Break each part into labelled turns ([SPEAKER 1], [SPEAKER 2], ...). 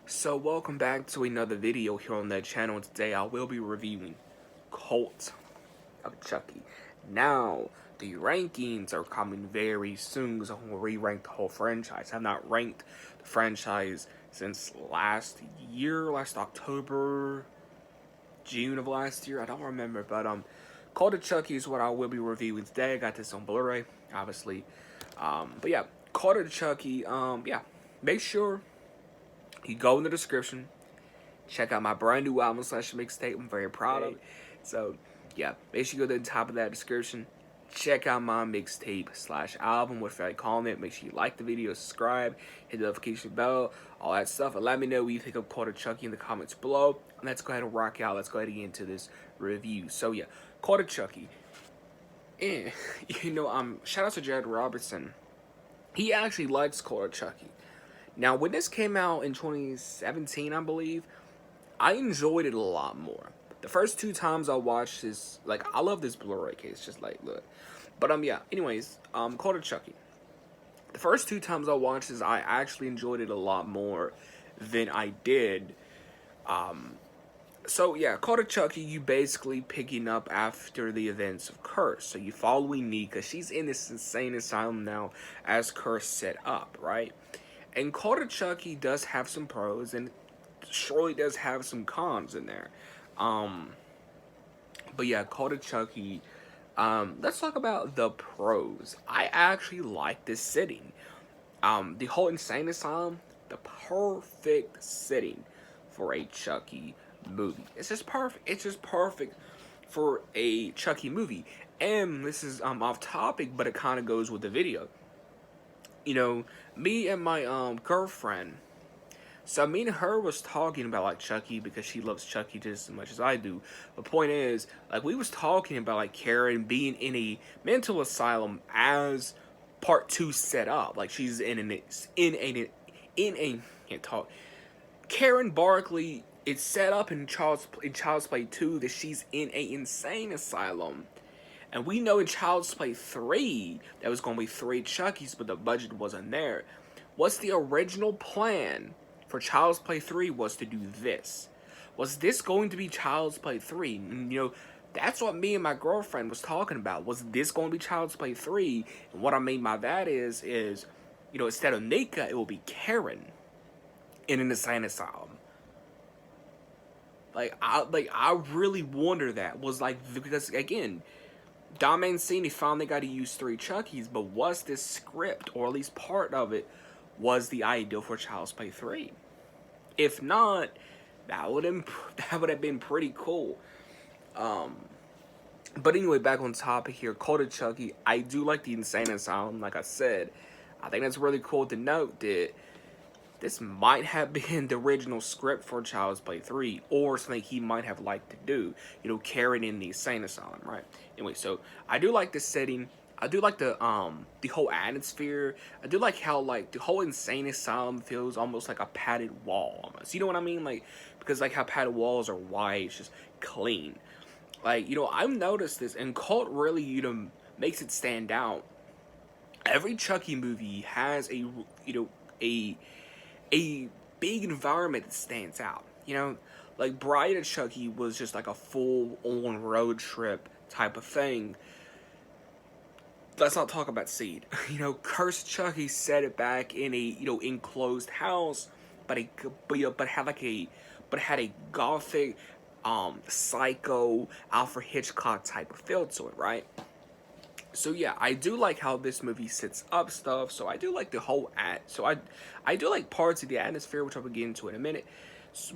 [SPEAKER 1] So welcome back to another video here on that channel. Today I will be reviewing Cult of Chucky. Now, the rankings are coming very soon, so I'm going to re-rank the whole franchise. I have not ranked the franchise since last October, June of last year. I don't remember, but Cult of Chucky is what I will be reviewing today. I got this on Blu-ray, obviously. But yeah, Cult of Chucky, yeah. Make sure you go in the description, check out my brand new album / mixtape. I'm very proud of it. So, yeah, make sure you go to the top of that description. Check out my mixtape / album, whatever I call it. Make sure you like the video, subscribe, hit the notification bell, all that stuff. And let me know what you think of Cult of Chucky in the comments below. And let's go ahead and rock out. Let's go ahead and get into this review. So, yeah, Cult of Chucky. And, shout out to Jared Robertson. He actually likes Cult of Chucky. Now, when this came out in 2017, I believe, I enjoyed it a lot more. The first two times I watched this, like, I love this Blu-ray case, just like, look. But, yeah, anyways, Cult of Chucky. The first two times I watched this, I actually enjoyed it a lot more than I did. So, yeah, Cult of Chucky, you basically picking up after the events of Curse. So, you following Nika. She's in this insane asylum now as Curse set up, right? And Cult of Chucky does have some pros, and surely does have some cons in there. But yeah, Cult of Chucky. Let's talk about the pros. I actually like this setting. The whole insane asylum, the perfect setting for a Chucky movie. It's just perfect. It's just perfect for a Chucky movie. And this is off topic, but it kind of goes with the video. Me and my girlfriend. So me and her was talking about like Chucky because she loves Chucky just as much as I do. The point is, like we was talking about like Karen being in a mental asylum as part 2 set up. Like she's in a can't talk. Karen Barkley, it's set up in Child's Play 2 that she's in a insane asylum. And we know in Child's Play 3, there was going to be 3 Chuckies, but the budget wasn't there. What's the original plan for Child's Play 3 was to do this. Was this going to be Child's Play 3? And, that's what me and my girlfriend was talking about. Was this going to be Child's Play 3? And what I mean by that is instead of Nika, it will be Karen in an insane asylum. I really wonder that. Was because, again, Don Mancini finally got to use 3 Chuckies, but was this script, or at least part of it, was the ideal for Child's Play 3? If not, that would have been pretty cool. But anyway, back on topic here, Cult of Chucky. I do like the insane asylum, like I said. I think that's really cool to note that this might have been the original script for Child's Play 3, or something he might have liked to do, carrying in the insane asylum, right? Anyway, so I do like this setting. I do like the whole atmosphere. I do like how like the whole insane asylum feels almost like a padded wall almost. You know what I mean? Like, because like how padded walls are white, it's just clean. Like, I've noticed this, and Cult really, makes it stand out. Every Chucky movie has a big environment that stands out. Like Bride of Chucky was just like a full-on road trip type of thing. Let's not talk about Seed. Cursed Chucky set it back in a enclosed house, but had a gothic, psycho Alfred Hitchcock type of feel to it, right? So yeah, I do like how this movie sets up stuff. So I do like the whole I do like parts of the atmosphere, which I'll get into in a minute.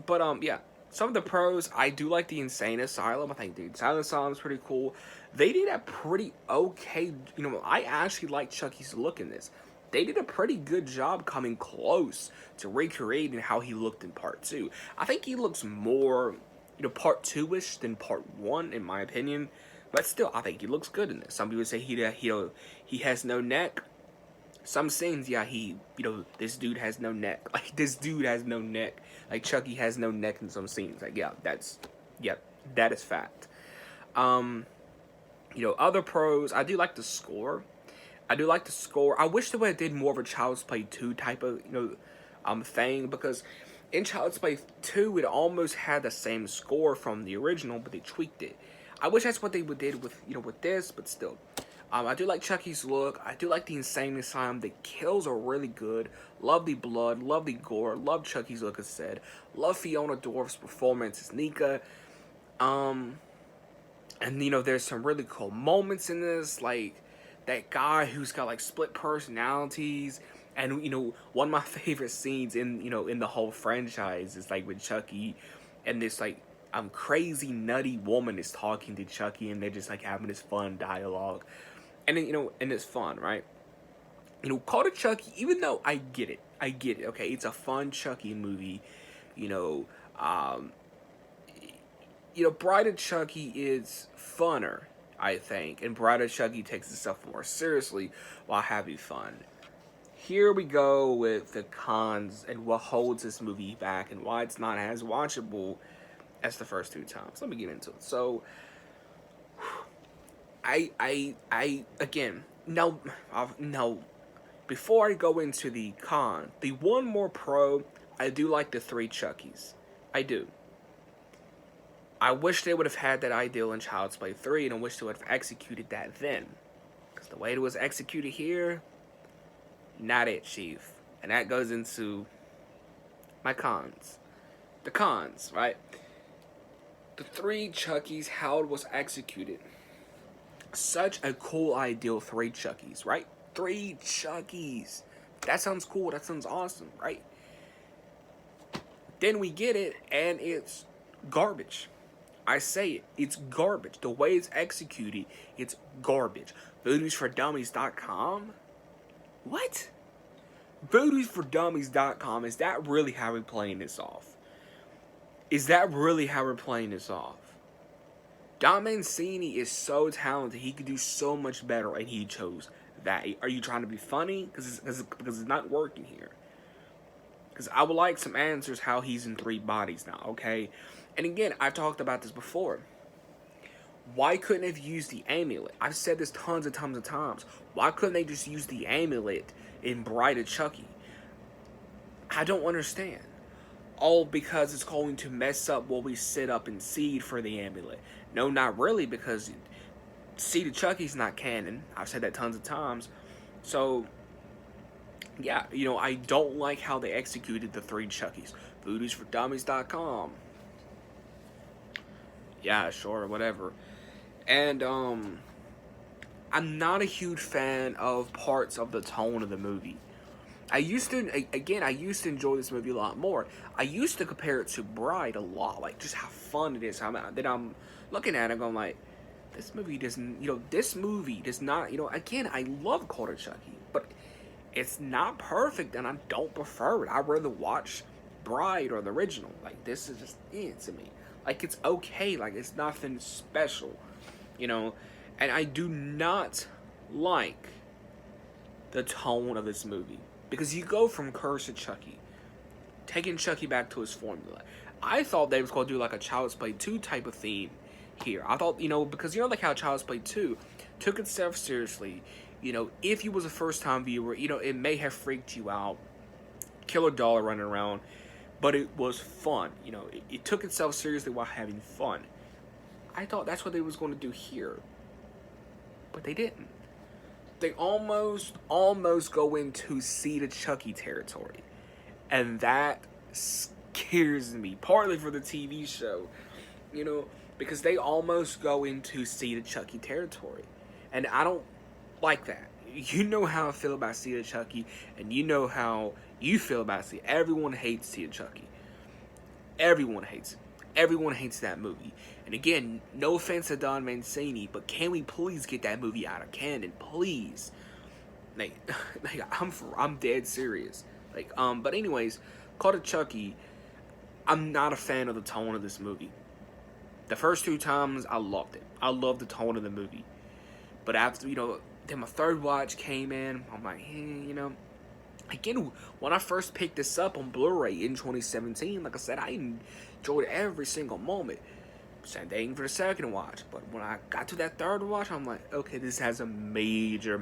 [SPEAKER 1] But yeah, some of the pros, I do like the insane asylum. I think the insane asylum is pretty cool. They did a pretty okay. I actually like Chucky's look in this. They did a pretty good job coming close to recreating how he looked in part 2. I think he looks more, part 2-ish than part 1, in my opinion. But still, I think he looks good in this. Some people say he has no neck. Some scenes, yeah, this dude has no neck. Like, this dude has no neck. Like, Chucky has no neck in some scenes. Like, yeah, that is fact. Other pros, I do like the score. I wish they would have did more of a Child's Play 2 type of, thing, because In Child's Play 2, it almost had the same score from the original, but they tweaked it. I wish that's what they did with with this, but still. I do like Chucky's look. I do like the insane asylum. The kills are really good. Love the blood. Love the gore. Love Chucky's look, as said. Love Fiona Dorff's performance as Nika. And there's some really cool moments in this, like that guy who's got like split personalities. And one of my favorite scenes in the whole franchise is like with Chucky and this like crazy nutty woman is talking to Chucky, and they're just like having this fun dialogue. And then, and it's fun, right? Call to Chucky, even though I get it, okay, it's a fun Chucky movie, you know, um, Bride of Chucky is funner, I think, and Bride of Chucky takes itself more seriously while having fun. Here we go with the cons and what holds this movie back and why it's not as watchable as the first two times. Let me get into it. So, again, no, before I go into the con, the one more pro, I do like the three Chuckies. I do. I wish they would have had that ideal in Child's Play 3, and I wish they would have executed that then. Because the way it was executed here, not it, Chief. And that goes into my cons. The cons, right? The three Chuckies, how it was executed. Such a cool ideal, three Chuckies, right? Three Chuckies. That sounds cool. That sounds awesome, right? Then we get it, and it's garbage. I say it. It's garbage. The way it's executed, it's garbage. VoodoosForDummies.com? What? VoodoosForDummies.com, is that really how we're playing this off? Is that really how we're playing this off? Don Mancini is so talented. He could do so much better, and he chose that. Are you trying to be funny? Because it's not working here. Because I would like some answers how he's in three bodies now, okay? And again, I've talked about this before. Why couldn't they have used the amulet? I've said this tons and tons of times. Why couldn't they just use the amulet in Bride of Chucky? I don't understand. All because it's going to mess up what we set up in Seed for the amulet. No, not really, because Seed of Chucky's not canon. I've said that tons of times. So, yeah, I don't like how they executed the three Chuckies. VoodoosForDummies.com. Yeah, sure, whatever. And, I'm not a huge fan of parts of the tone of the movie. I used to enjoy this movie a lot more. I used to compare it to Bride a lot, like, just how fun it is. Then I'm looking at it going like, this movie does not, again, I love Call to Chucky, but it's not perfect, and I don't prefer it. I'd rather watch Bride or the original. Like, this is just it to me. Like, it's okay. Like, it's nothing special, And I do not like the tone of this movie. Because you go from Curse of Chucky, taking Chucky back to his formula. I thought they was going to do like a Child's Play 2 type of theme here. I thought, because like how Child's Play 2 took itself seriously. If you was a first-time viewer, it may have freaked you out. Killer doll running around. But it was fun. It took itself seriously while having fun. I thought that's what they was going to do here. But they didn't. They almost go into Seed of Chucky territory. And that scares me. Partly for the TV show. Because they almost go into Seed of Chucky territory. And I don't like that. You know how I feel about Seed of Chucky. And you know how you feel about Seed. Everyone hates Seed of Chucky. Everyone hates it. Everyone hates that movie. And again, no offense to Don Mancini, but can we please get that movie out of canon, please? Like I'm dead serious. But anyways, Call to Chucky, I'm not a fan of the tone of this movie. The first two times, I loved it. I loved the tone of the movie. But after, then my third watch came in, I'm like, Again, when I first picked this up on Blu-ray in 2017, like I said, I enjoyed every single moment. Same thing for the second watch. But when I got to that third watch, I'm like, okay, this has a major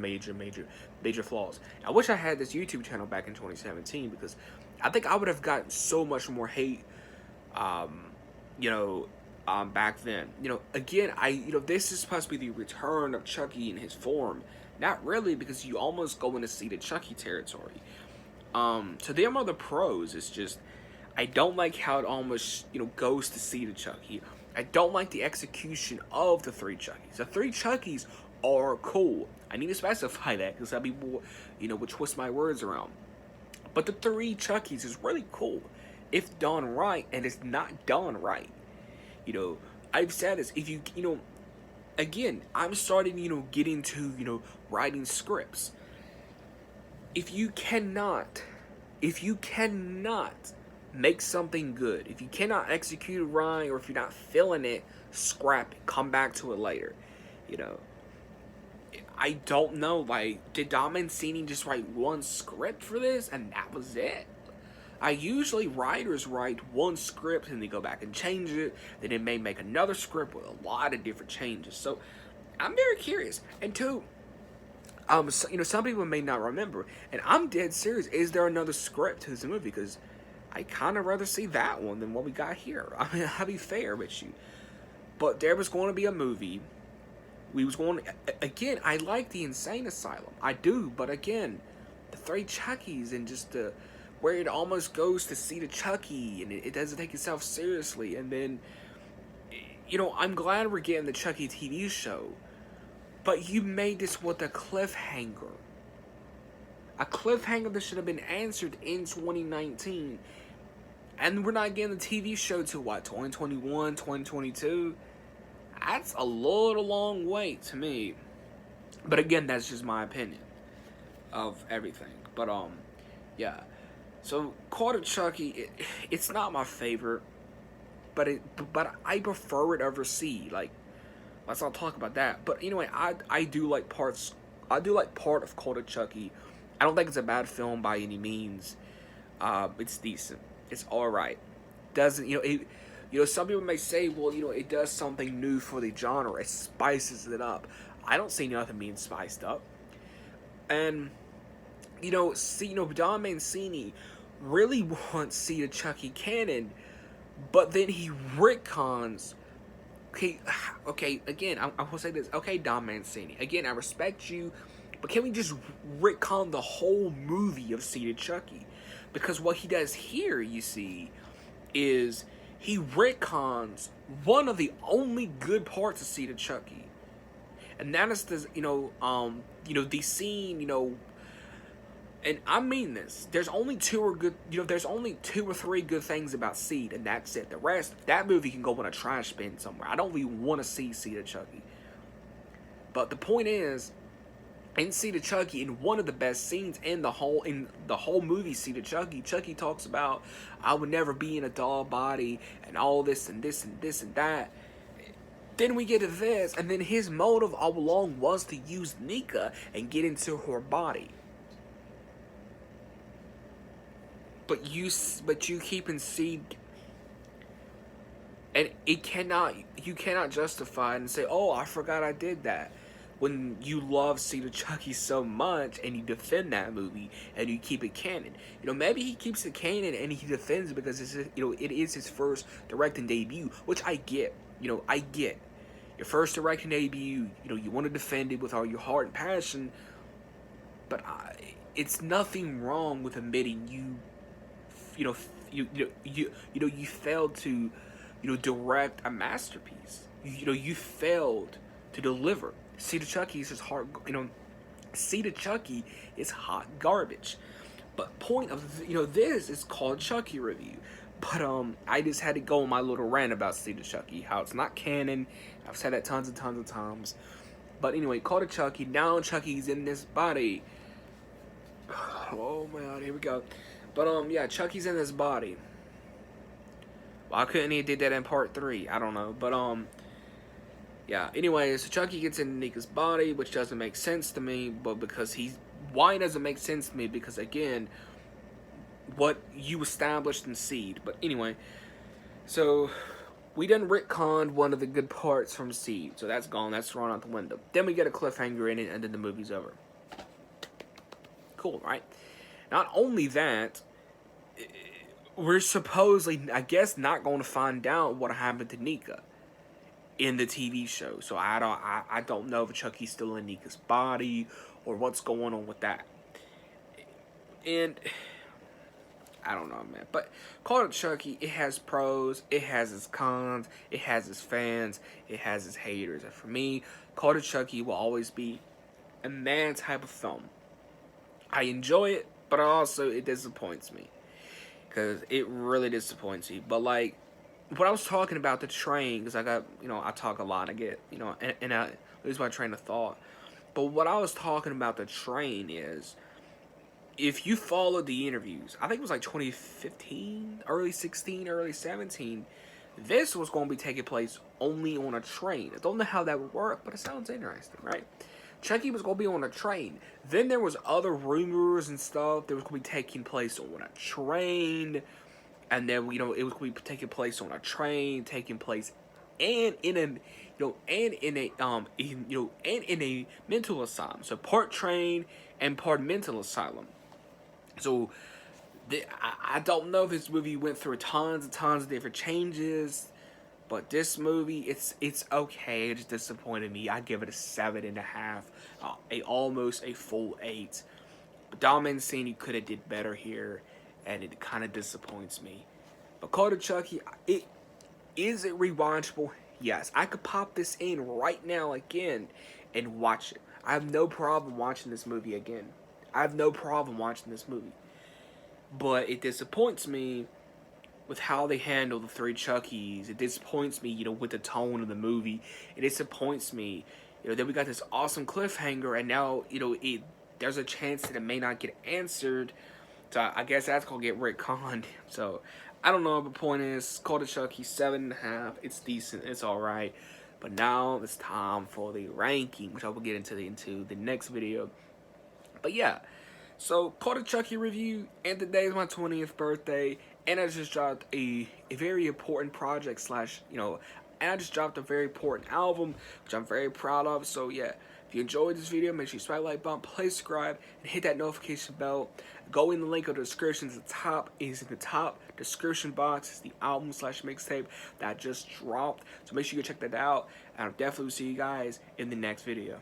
[SPEAKER 1] flaws. I wish I had this YouTube channel back in 2017 because I think I would have gotten so much more hate, um, you know, back then. Again, this is supposed to be the return of Chucky in his form. Not really, because you almost go into seated Chucky territory. So them are the pros. It's just, I don't like how it almost, goes to seated Chucky. I don't like the execution of the three Chuckies. The three Chuckies are cool. I need to specify that, because some people, would twist my words around. But the three Chuckies is really cool if done right, and it's not done right. I've said this. If again, I'm starting, get into, writing scripts. If you cannot make something good, if you cannot execute it right, or if you're not feeling it, scrap it. Come back to it later. I don't know, like, did Don Mancini just write one script for this and that was it? Usually writers write one script and they go back and change it, then they may make another script with a lot of different changes. So I'm very curious. And two, some people may not remember, and I'm dead serious, is there another script to this movie? Because I kind of rather see that one than what we got here. I mean, I'll be fair with you. But there was going to be a movie. We was going again, I like the Insane Asylum. I do, but again, the three Chuckies and just the where it almost goes to see the Chucky and it doesn't take itself seriously. And then, I'm glad we're getting the Chucky TV show, but you made this with a cliffhanger. A cliffhanger that should have been answered in 2019. And we're not getting the TV show till what, 2021, 2022? That's a little long wait to me. But again, that's just my opinion of everything. But yeah. So Call of Chucky, it's not my favorite, but I prefer it over Seed. Like, let's not talk about that. But anyway, I do like parts. I do like part of Call of Chucky. I don't think it's a bad film by any means. It's decent. It's all right. Doesn't some people may say, well, it does something new for the genre. It spices it up. I don't see nothing being spiced up. And Don Mancini really wants to see the Chucky canon, but then he retcons. Okay. Again, I will say this. Okay, Don Mancini. Again, I respect you, but can we just retcon the whole movie of Seated Chucky? Because what he does here, you see, is he retcons one of the only good parts of Seated Chucky, and that is the the scene, and I mean this. There's only two or three good things about Seed, and that's it. The rest, that movie can go in a trash bin somewhere. I don't even want to see Seed of Chucky. But the point is, in Seed of Chucky, in one of the best scenes in the whole movie, Seed of Chucky, Chucky talks about, I would never be in a doll body, and all this and this and this and that. Then we get to this, and then his motive all along was to use Nika and get into her body. But you keep in Seed, and you cannot justify it and say, oh, I forgot I did that, when you love Seed of Chucky so much and you defend that movie and you keep it canon. Maybe he keeps it canon and he defends it because it is his first directing debut, which I get. I get. Your first directing debut, you want to defend it with all your heart and passion, but it's nothing wrong with admitting you failed to direct a masterpiece. You failed to deliver. Seed of Chucky is just hard. Seed of Chucky is hot garbage. But point of this is called Chucky review. But I just had to go on my little rant about Seed of Chucky, how it's not canon. I've said that tons and tons of times. But anyway, called it Chucky. Now Chucky's in this body. Oh my god, here we go. But yeah, Chucky's in this body. Why couldn't he have did that in part 3? I don't know. But yeah, anyway, so Chucky gets in Nika's body, which doesn't make sense to me, but why does it make sense to me? Because again, what you established in Seed. But anyway, so we done retconned one of the good parts from Seed, so that's gone, that's thrown out the window. Then we get a cliffhanger in it, and then the movie's over. Cool, right? Not only that, we're supposedly, I guess, not going to find out what happened to Nika in the TV show. So I don't know if Chucky's still in Nika's body or what's going on with that. And I don't know, man. But Call of Chucky, it has pros, it has its cons, it has its fans, it has its haters. And for me, Call of Chucky will always be a man type of film. I enjoy it, but also it disappoints me. Because it really disappoints me. But like, what I was talking about the train, because I got, I talk a lot, I get, and I lose my train of thought. But what I was talking about the train is, if you followed the interviews, I think it was like 2015, early 16, early 17, this was going to be taking place only on a train. I don't know how that would work, but it sounds interesting, right? Chucky was going to be on a train. Then there was other rumors and stuff that was going to be taking place on a train. And then, it was going to be taking place on a train, taking place and in a and in a mental asylum. So part train and part mental asylum. So I don't know if this movie went through tons and tons of different changes, but this movie, it's okay. It just disappointed me. I give it a 7.5, almost a full 8. But Dom Mancini could have did better here, and it kind of disappoints me. But Call of Chucky, is it rewatchable? Yes, I could pop this in right now again and watch it. I have no problem watching this movie again. I have no problem watching this movie. But it disappoints me with how they handle the 3 Chuckies. It disappoints me, with the tone of the movie. It disappoints me, that we got this awesome cliffhanger, and now, there's a chance that it may not get answered. So I guess that's gonna get retconned. So I don't know. But the point is, Call of Chucky 7.5. It's decent. It's all right. But now it's time for the ranking, which I will get into the next video. But yeah, so Call of Chucky review, and today is my 20th birthday, and I just dropped a very important project slash, and I just dropped a very important album, which I'm very proud of. So yeah, if you enjoyed this video, make sure you smack the like button, please subscribe, and hit that notification bell. Go in the link of the description. The top is in the top description box. It's the album slash mixtape that I just dropped. So make sure you check that out. And I'll definitely see you guys in the next video.